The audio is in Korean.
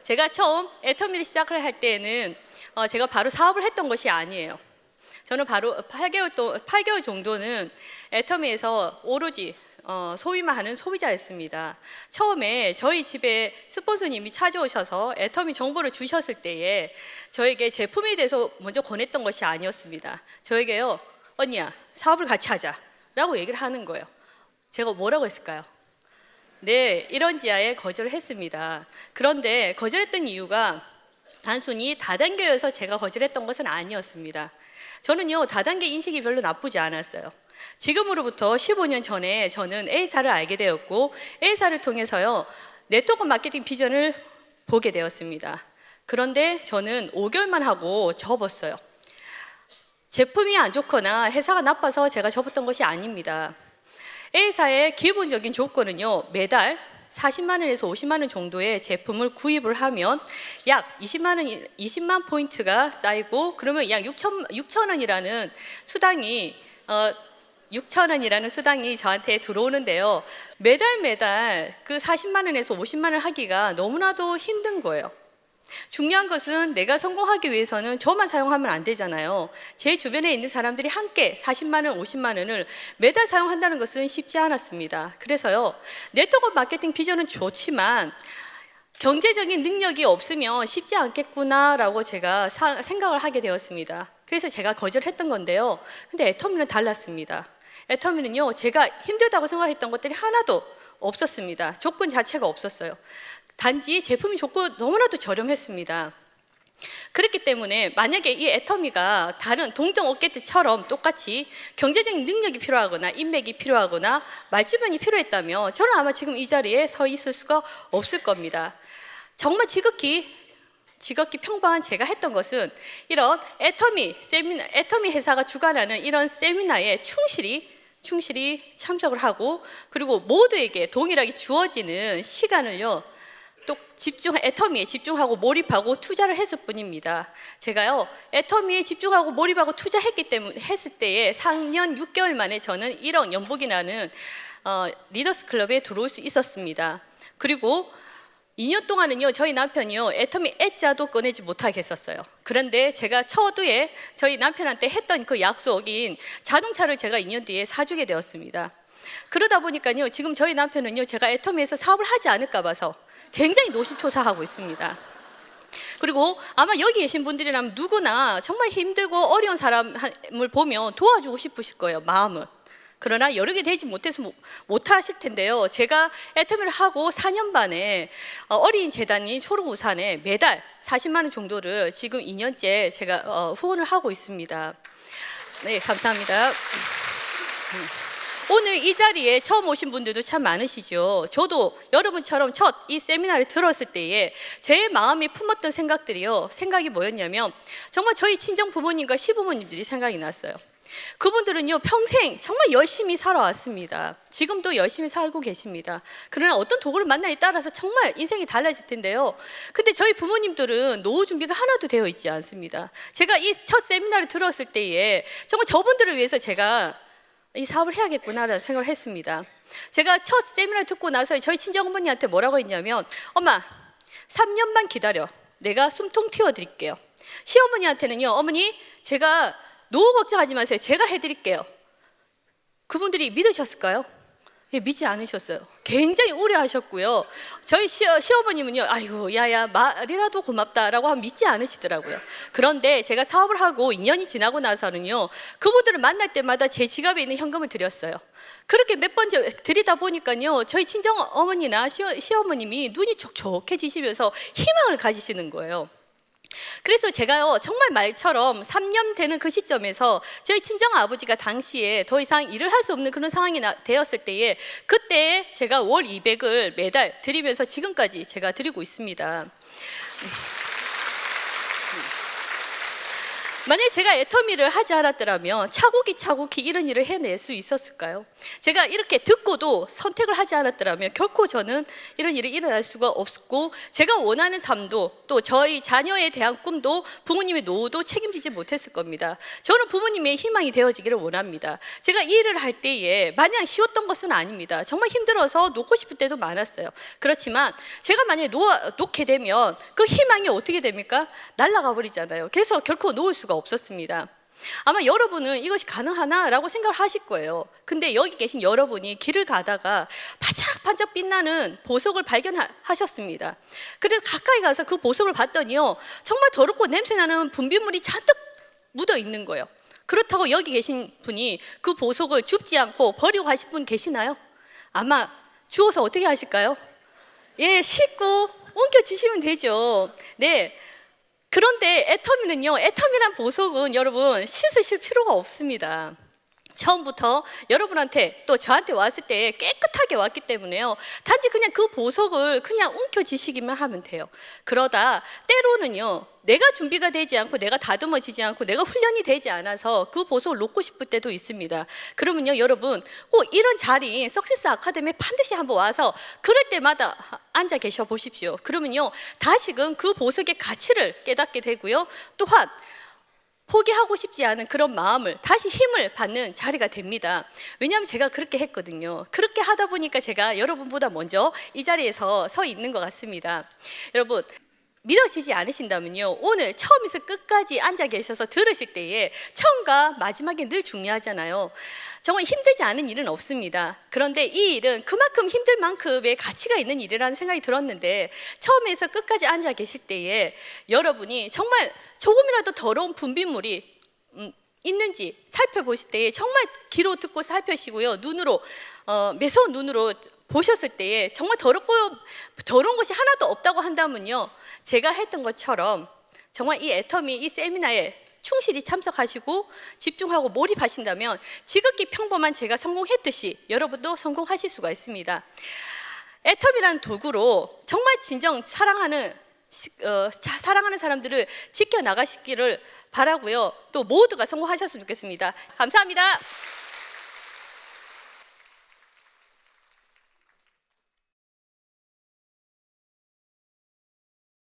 제가 처음 애터미를 시작을 할 때에는 제가 바로 사업을 했던 것이 아니에요. 저는 바로 8개월 정도는 애터미에서 오로지 소비만 하는 소비자였습니다. 처음에 저희 집에 스폰서님이 찾아오셔서 애터미 정보를 주셨을 때에 저에게 제품에 대해서 먼저 권했던 것이 아니었습니다. 저에게요, 언니야, 사업을 같이 하자 라고 얘기를 하는 거예요. 제가 뭐라고 했을까요? 네, 이런 지하에 거절을 했습니다. 그런데 거절했던 이유가 단순히 다단계여서 제가 거절했던 것은 아니었습니다. 저는요, 다단계 인식이 별로 나쁘지 않았어요. 지금으로부터 15년 전에 저는 A사를 알게 되었고, A사를 통해서요, 네트워크 마케팅 비전을 보게 되었습니다. 그런데 저는 5개월만 하고 접었어요. 제품이 안 좋거나 회사가 나빠서 제가 접었던 것이 아닙니다. A사의 기본적인 조건은요, 매달 40만 원에서 50만 원 정도의 제품을 구입을 하면 약 20만 포인트가 쌓이고, 그러면 약 6천 원이라는 수당이 6천 원이라는 수당이 저한테 들어오는데요. 매달 그 40만 원에서 50만 원 하기가 너무나도 힘든 거예요. 중요한 것은 내가 성공하기 위해서는 저만 사용하면 안 되잖아요. 제 주변에 있는 사람들이 함께 40만 원, 50만 원을 매달 사용한다는 것은 쉽지 않았습니다. 그래서요, 네트워크 마케팅 비전은 좋지만 경제적인 능력이 없으면 쉽지 않겠구나라고 제가 생각을 하게 되었습니다. 그래서 제가 거절했던 건데요. 근데 애터미는 달랐습니다. 애터미는요, 제가 힘들다고 생각했던 것들이 하나도 없었습니다. 조건 자체가 없었어요. 단지 제품이 좋고 너무나도 저렴했습니다. 그렇기 때문에 만약에 이 애터미가 다른 동종 업계들처럼 똑같이 경제적인 능력이 필요하거나 인맥이 필요하거나 말주변이 필요했다면 저는 아마 지금 이 자리에 서 있을 수가 없을 겁니다. 정말 지극히 평범한 제가 했던 것은 이런 애터미 회사가 주관하는 이런 세미나에 충실히 참석을 하고, 그리고 모두에게 동일하게 주어지는 시간을요, 또 애터미에 집중하고 몰입하고 투자를 했을 뿐입니다. 제가요, 애터미에 집중하고 몰입하고 했을 때에 4년 6개월 만에 저는 1억 연봉이 나는 리더스 클럽에 들어올 수 있었습니다. 그리고 2년 동안은요, 저희 남편이요, 애터미 애자도 꺼내지 못하게 했었어요. 그런데 제가 처두에 저희 남편한테 했던 그 약속인 자동차를 제가 2년 뒤에 사주게 되었습니다. 그러다 보니까요, 지금 저희 남편은요, 제가 애터미에서 사업을 하지 않을까 봐서 굉장히 노심초사하고 있습니다. 그리고 아마 여기 계신 분들이라면 누구나 정말 힘들고 어려운 사람을 보면 도와주고 싶으실 거예요, 마음은. 그러나 여러 개 되지 못해서 못하실 텐데요. 제가 애터미를 하고 4년 반에 어린이 재단인 초록우산에 매달 40만 원 정도를 지금 2년째 제가 후원을 하고 있습니다. 네, 감사합니다. 오늘 이 자리에 처음 오신 분들도 참 많으시죠. 저도 여러분처럼 첫 이 세미나를 들었을 때에 제 마음에 품었던 생각이 뭐였냐면, 정말 저희 친정 부모님과 시부모님들이 생각이 났어요. 그분들은요, 평생 정말 열심히 살아왔습니다. 지금도 열심히 살고 계십니다. 그러나 어떤 도구를 만나에 따라서 정말 인생이 달라질 텐데요, 근데 저희 부모님들은 노후 준비가 하나도 되어 있지 않습니다. 제가 이 첫 세미나를 들었을 때에 정말 저분들을 위해서 제가 이 사업을 해야겠구나라는 생각을 했습니다. 제가 첫 세미나를 듣고 나서 저희 친정어머니한테 뭐라고 했냐면, 엄마, 3년만 기다려, 내가 숨통 틔워드릴게요. 시어머니한테는요, 어머니, 제가 노후 걱정하지 마세요, 제가 해드릴게요. 그분들이 믿으셨을까요? 예, 믿지 않으셨어요. 굉장히 우려하셨고요. 저희 시어머님은요, 아이고 야야 말이라도 고맙다라고 하면 믿지 않으시더라고요. 그런데 제가 사업을 하고 2년이 지나고 나서는요, 그분들을 만날 때마다 제 지갑에 있는 현금을 드렸어요. 그렇게 몇 번 드리다 보니까요, 저희 친정 어머니나 시어머님이 눈이 촉촉해지시면서 희망을 가지시는 거예요. 그래서 제가요, 정말 말처럼 3년 되는 그 시점에서 저희 친정 아버지가 당시에 더 이상 일을 할 수 없는 그런 상황이 되었을 때에, 그때 제가 월 200을 매달 드리면서 지금까지 제가 드리고 있습니다. 만약에 제가 애터미를 하지 않았더라면 차곡히 이런 일을 해낼 수 있었을까요? 제가 이렇게 듣고도 선택을 하지 않았더라면 결코 저는 이런 일이 일어날 수가 없고, 제가 원하는 삶도 또 저희 자녀에 대한 꿈도 부모님의 노후도 책임지지 못했을 겁니다. 저는 부모님의 희망이 되어지기를 원합니다. 제가 이 일을 할 때에 마냥 쉬웠던 것은 아닙니다. 정말 힘들어서 놓고 싶을 때도 많았어요. 그렇지만 제가 만약에 놓게 되면 그 희망이 어떻게 됩니까? 날아가 버리잖아요. 그래서 결코 놓을 수가 없었습니다. 아마 여러분은 이것이 가능하나라고 생각을 하실 거예요. 근데 여기 계신 여러분이 길을 가다가 반짝반짝 빛나는 보석을 발견하셨습니다. 그래서 가까이 가서 그 보석을 봤더니요, 정말 더럽고 냄새나는 분비물이 잔뜩 묻어 있는 거예요. 그렇다고 여기 계신 분이 그 보석을 줍지 않고 버리고 가실 분 계시나요? 아마 주워서 어떻게 하실까요? 예, 씻고 옮겨주시면 되죠. 네. 그런데 애터미는요, 애터미란 보석은 여러분 씻으실 필요가 없습니다. 처음부터 여러분한테 또 저한테 왔을 때 깨끗하게 왔기 때문에요, 단지 그냥 그 보석을 그냥 움켜쥐시기만 하면 돼요. 그러다 때로는요, 내가 준비가 되지 않고 내가 다듬어지지 않고 내가 훈련이 되지 않아서 그 보석을 놓고 싶을 때도 있습니다. 그러면요, 여러분 꼭 이런 자리 석세스 아카데미에 반드시 한번 와서 그럴 때마다 앉아 계셔 보십시오. 그러면요, 다시금 그 보석의 가치를 깨닫게 되고요, 또한 포기하고 싶지 않은 그런 마음을, 다시 힘을 받는 자리가 됩니다. 왜냐하면 제가 그렇게 했거든요. 그렇게 하다 보니까 제가 여러분보다 먼저 이 자리에서 서 있는 것 같습니다. 여러분, 믿어지지 않으신다면요, 오늘 처음에서 끝까지 앉아 계셔서 들으실 때에 처음과 마지막이 늘 중요하잖아요. 정말 힘들지 않은 일은 없습니다. 그런데 이 일은 그만큼 힘들 만큼의 가치가 있는 일이라는 생각이 들었는데, 처음에서 끝까지 앉아 계실 때에 여러분이 정말 조금이라도 더러운 분비물이 있는지 살펴보실 때에 정말 귀로 듣고 살펴시고요, 눈으로 매서운 눈으로 보셨을 때에 정말 더러운 것이 하나도 없다고 한다면요, 제가 했던 것처럼 정말 이 애터미 이 세미나에 충실히 참석하시고 집중하고 몰입하신다면 지극히 평범한 제가 성공했듯이 여러분도 성공하실 수가 있습니다. 애터미라는 도구로 정말 진정 사랑하는 사랑하는 사람들을 지켜나가시기를 바라고요, 또 모두가 성공하셨으면 좋겠습니다. 감사합니다.